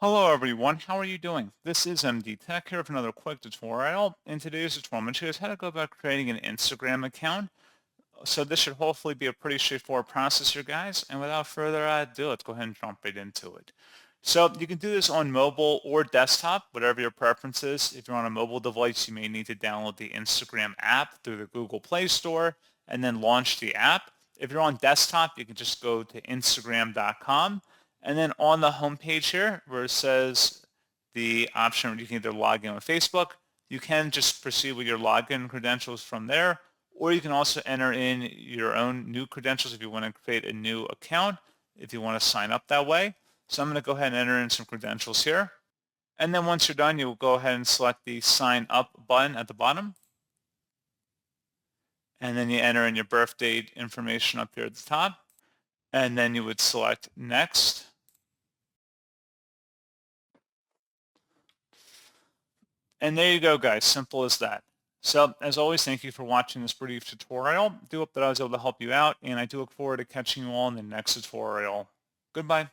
Hello everyone, how are you doing? This is MD Tech here with another quick tutorial. In today's tutorial, I'm going to show you how to go about creating an Instagram account. So this should hopefully be a pretty straightforward process here, guys. And without further ado, let's go ahead and jump right into it. So you can do this on mobile or desktop, whatever your preference is. If you're on a mobile device, you may need to download the Instagram app through the Google Play Store and then launch the app. If you're on desktop, you can just go to Instagram.com. And then on the home page here, where it says the option where you can either log in with Facebook, you can just proceed with your login credentials from there, or you can also enter in your own new credentials if you want to create a new account, if you want to sign up that way. So I'm going to go ahead and enter in some credentials here. And then once you're done, you'll go ahead and select the sign up button at the bottom. And then you enter in your birth date information up here at the top. And then you would select next. And there you go, guys. Simple as that. So as always, thank you for watching this brief tutorial. I do hope that I was able to help you out, and I do look forward to catching you all in the next tutorial. Goodbye.